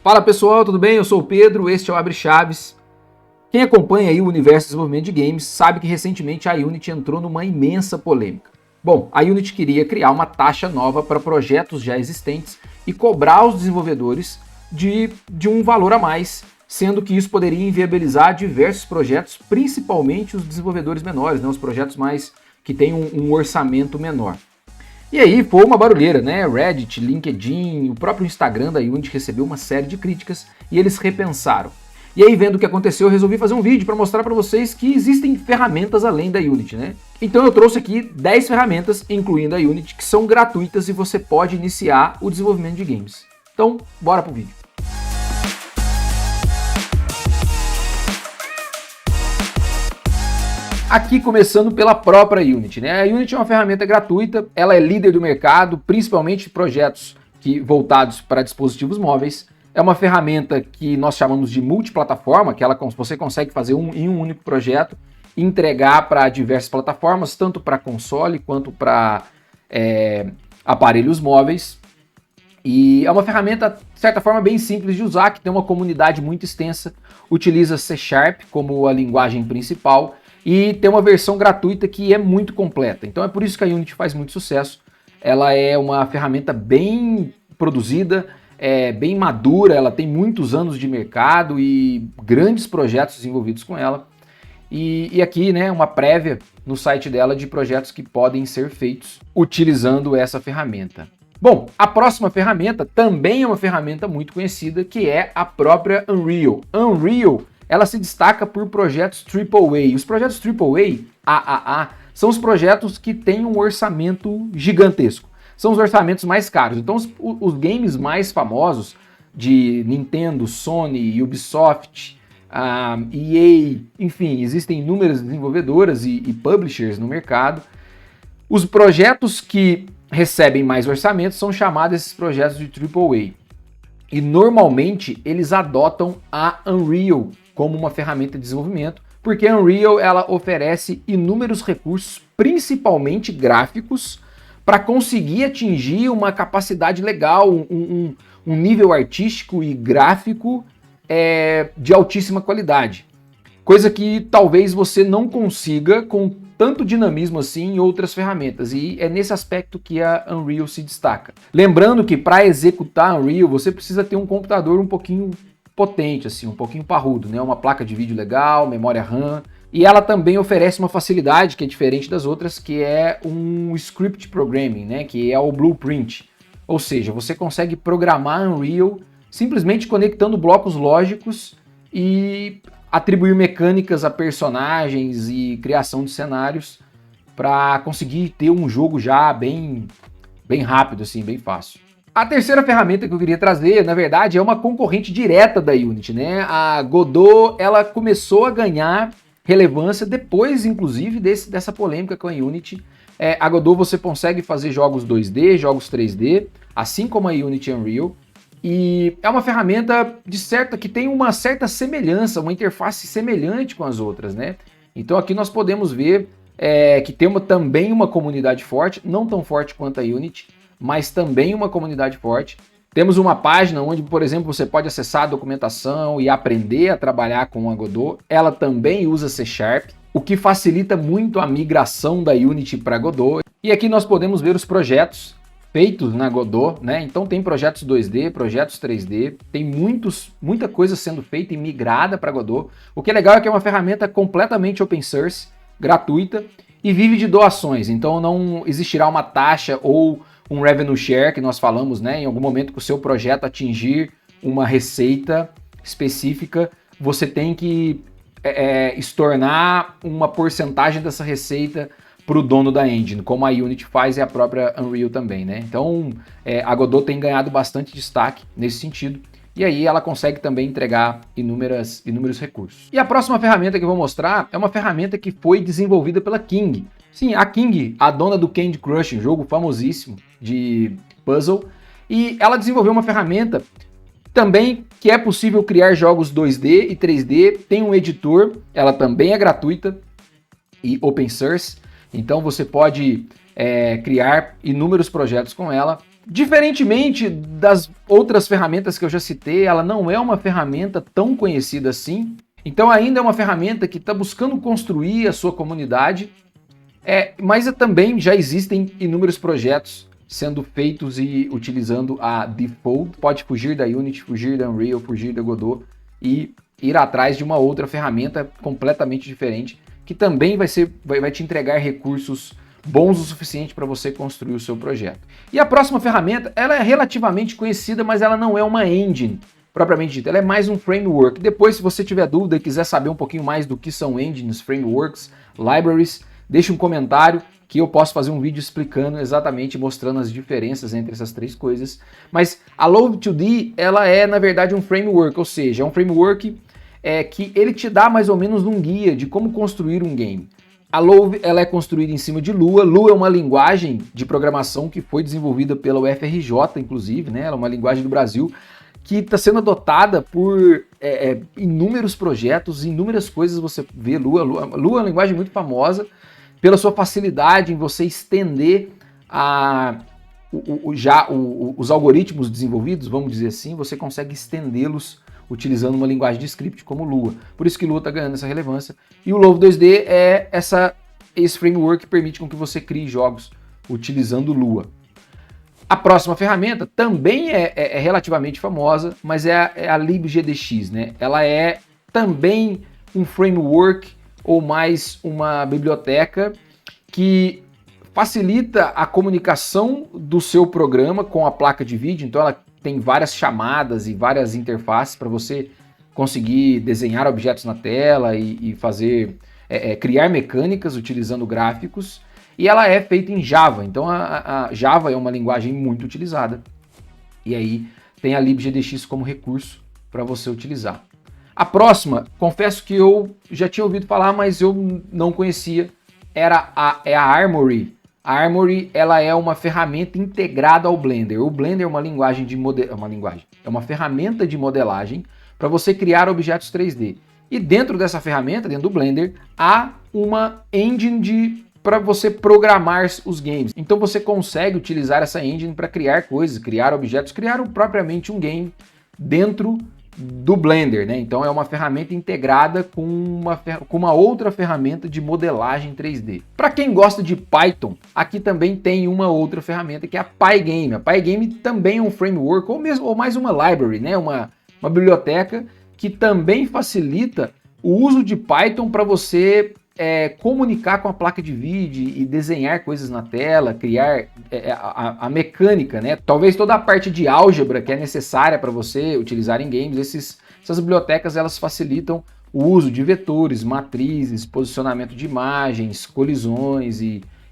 Fala pessoal, tudo bem? Eu sou o Pedro, este é o Abre Chaves. Quem acompanha aí o universo de desenvolvimento de games sabe que recentemente a Unity entrou numa imensa polêmica. Bom, a Unity queria criar uma taxa nova para projetos já existentes e cobrar os desenvolvedores de um valor a mais, sendo que isso poderia inviabilizar diversos projetos, principalmente os desenvolvedores menores, né, os projetos mais que têm um orçamento menor. E aí foi uma barulheira, né? Reddit, LinkedIn, o próprio Instagram da Unity recebeu uma série de críticas e eles repensaram. E aí, vendo o que aconteceu, eu resolvi fazer um vídeo para mostrar para vocês que existem ferramentas além da Unity, né? Então eu trouxe aqui 10 ferramentas, incluindo a Unity, que são gratuitas e você pode iniciar o desenvolvimento de games. Então, bora pro vídeo. Aqui começando pela própria Unity, né? A Unity é uma ferramenta gratuita, ela é líder do mercado, principalmente projetos voltados para dispositivos móveis. É uma ferramenta que nós chamamos de multiplataforma, que você consegue fazer em um único projeto e entregar para diversas plataformas, tanto para console quanto para aparelhos móveis. E é uma ferramenta, de certa forma, bem simples de usar, que tem uma comunidade muito extensa, utiliza C# como a linguagem principal, e tem uma versão gratuita que é muito completa. Então é por isso que a Unity faz muito sucesso. Ela é uma ferramenta bem produzida, bem madura, ela tem muitos anos de mercado e grandes projetos desenvolvidos com ela. E aqui, né, uma prévia no site dela de projetos que podem ser feitos utilizando essa ferramenta. Bom, a próxima ferramenta também é uma ferramenta muito conhecida, que é a própria Unreal. Unreal, ela se destaca por projetos AAA. Os projetos AAA, são os projetos que têm um orçamento gigantesco. São os orçamentos mais caros. Então, os games mais famosos de Nintendo, Sony, Ubisoft, EA, enfim, existem inúmeras desenvolvedoras e publishers no mercado. Os projetos que recebem mais orçamentos são chamados esses projetos de AAA. E normalmente eles adotam a Unreal como uma ferramenta de desenvolvimento, porque a Unreal ela oferece inúmeros recursos, principalmente gráficos, para conseguir atingir uma capacidade legal, um nível artístico e gráfico de altíssima qualidade. Coisa que talvez você não consiga com tanto dinamismo assim em outras ferramentas, e é nesse aspecto que a Unreal se destaca. Lembrando que para executar a Unreal você precisa ter um computador um pouquinho potente, assim, um pouquinho parrudo, né? Uma placa de vídeo legal, memória RAM, e ela também oferece uma facilidade que é diferente das outras, que é um script programming, né? Que é o Blueprint, ou seja, você consegue programar a Unreal simplesmente conectando blocos lógicos e atribuir mecânicas a personagens e criação de cenários para conseguir ter um jogo já bem rápido, assim, bem fácil. A terceira ferramenta que eu queria trazer, na verdade, é uma concorrente direta da Unity, né? A Godot, ela começou a ganhar relevância depois, inclusive, dessa polêmica com a Unity. A Godot você consegue fazer jogos 2D, jogos 3D, assim como a Unity Unreal. E é uma ferramenta que tem uma certa semelhança, uma interface semelhante com as outras, né? Então aqui nós podemos ver que tem também uma comunidade forte, não tão forte quanto a Unity, mas também uma comunidade forte. Temos uma página onde, por exemplo, você pode acessar a documentação e aprender a trabalhar com a Godot. Ela também usa C#, o que facilita muito a migração da Unity para Godot. E aqui nós podemos ver os projetos feitos na Godot, né? Então tem projetos 2D, projetos 3D, tem muita coisa sendo feita e migrada para Godot. O que é legal é que é uma ferramenta completamente open source, gratuita e vive de doações. Então não existirá uma taxa ou um revenue share que nós falamos, né? Em algum momento que o seu projeto atingir uma receita específica, você tem que estornar uma porcentagem dessa receita para o dono da engine, como a Unity faz e a própria Unreal também, né? Então a Godot tem ganhado bastante destaque nesse sentido, e aí ela consegue também entregar inúmeros recursos. E a próxima ferramenta que eu vou mostrar é uma ferramenta que foi desenvolvida pela King. Sim, a King, a dona do Candy Crush, um jogo famosíssimo de puzzle, e ela desenvolveu uma ferramenta também que é possível criar jogos 2D e 3D, tem um editor, ela também é gratuita e open source, então você pode criar inúmeros projetos com ela. Diferentemente das outras ferramentas que eu já citei, ela não é uma ferramenta tão conhecida assim. Então ainda é uma ferramenta que está buscando construir a sua comunidade, mas também já existem inúmeros projetos sendo feitos e utilizando a Default. Pode fugir da Unity, fugir da Unreal, fugir da Godot e ir atrás de uma outra ferramenta completamente diferente, que também vai te entregar recursos bons o suficiente para você construir o seu projeto. E a próxima ferramenta, ela é relativamente conhecida, mas ela não é uma engine propriamente dita, ela é mais um framework. Depois, se você tiver dúvida e quiser saber um pouquinho mais do que são engines, frameworks, libraries, deixe um comentário que eu posso fazer um vídeo explicando exatamente, mostrando as diferenças entre essas três coisas. Mas a Love2D, ela é na verdade um framework, ou seja, é um framework que ele te dá mais ou menos um guia de como construir um game. A Love, ela é construída em cima de Lua. Lua é uma linguagem de programação que foi desenvolvida pela UFRJ, inclusive, né? Ela é uma linguagem do Brasil que está sendo adotada por inúmeros projetos, inúmeras coisas você vê. Lua é uma linguagem muito famosa pela sua facilidade em você estender os algoritmos desenvolvidos, vamos dizer assim, você consegue estendê-los utilizando uma linguagem de script como Lua. Por isso que Lua está ganhando essa relevância. E o Love2D é esse framework que permite com que você crie jogos utilizando Lua. A próxima ferramenta também é relativamente famosa, mas é a libgdx, né? Ela é também um framework ou mais uma biblioteca que facilita a comunicação do seu programa com a placa de vídeo. Então ela tem várias chamadas e várias interfaces para você conseguir desenhar objetos na tela e fazer criar mecânicas utilizando gráficos. E ela é feita em Java, então a Java é uma linguagem muito utilizada. E aí tem a libgdx como recurso para você utilizar. A próxima, confesso que eu já tinha ouvido falar, mas eu não conhecia, é a Armory. A Armory, ela é uma ferramenta integrada ao Blender. O Blender é uma linguagem é uma ferramenta de modelagem para você criar objetos 3D. E dentro dessa ferramenta, dentro do Blender, há uma engine para você programar os games. Então você consegue utilizar essa engine para criar coisas, criar objetos, criar propriamente um game dentro do Blender, né? Então é uma ferramenta integrada com uma outra ferramenta de modelagem 3D. Para quem gosta de Python, aqui também tem uma outra ferramenta que é a Pygame. A Pygame também é um framework ou mais uma library, né? Uma biblioteca que também facilita o uso de Python para você comunicar com a placa de vídeo e desenhar coisas na tela, criar a mecânica, né? Talvez toda a parte de álgebra que é necessária para você utilizar em games, essas bibliotecas elas facilitam o uso de vetores, matrizes, posicionamento de imagens, colisões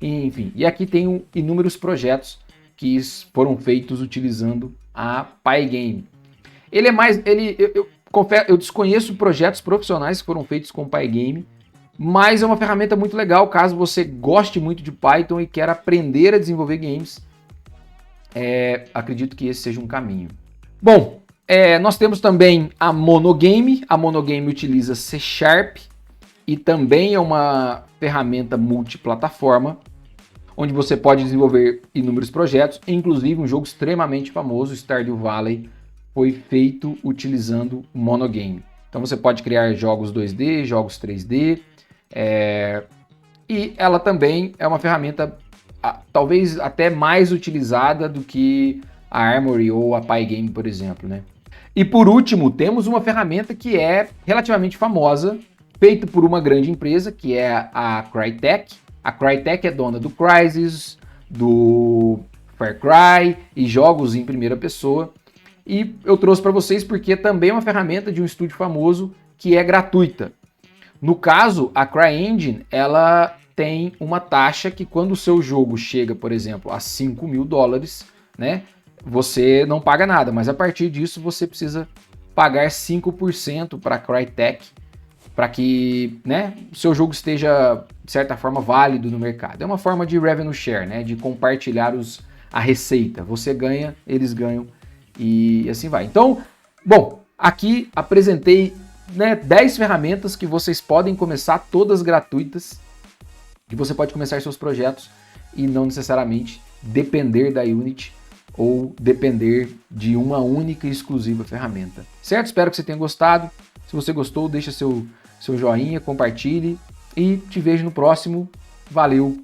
enfim. E aqui tem inúmeros projetos que foram feitos utilizando a Pygame. Eu desconheço projetos profissionais que foram feitos com Pygame, mas é uma ferramenta muito legal caso você goste muito de Python e quer aprender a desenvolver games. Acredito que esse seja um caminho. Bom, nós temos também a Monogame. A Monogame utiliza C# e também é uma ferramenta multiplataforma, onde você pode desenvolver inúmeros projetos, inclusive um jogo extremamente famoso, Stardew Valley, foi feito utilizando Monogame. Então você pode criar jogos 2D, jogos 3D, e ela também é uma ferramenta talvez até mais utilizada do que a Armory ou a Pygame, por exemplo, né? E por último, temos uma ferramenta que é relativamente famosa, feita por uma grande empresa, que é a Crytek. A Crytek é dona do Crysis, do Far Cry e jogos em primeira pessoa. E eu trouxe para vocês porque também é uma ferramenta de um estúdio famoso que é gratuita. No caso, a CryEngine, ela tem uma taxa que quando o seu jogo chega, por exemplo, a $5.000, né, você não paga nada, mas a partir disso você precisa pagar 5% para a Crytek para que, né, o seu jogo esteja, de certa forma, válido no mercado. É uma forma de revenue share, né, de compartilhar a receita. Você ganha, eles ganham e assim vai. Então, bom, aqui apresentei 10 ferramentas que vocês podem começar, todas gratuitas, que você pode começar seus projetos e não necessariamente depender da Unity ou depender de uma única e exclusiva ferramenta. Certo? Espero que você tenha gostado. Se você gostou, deixa seu joinha, compartilhe e te vejo no próximo. Valeu!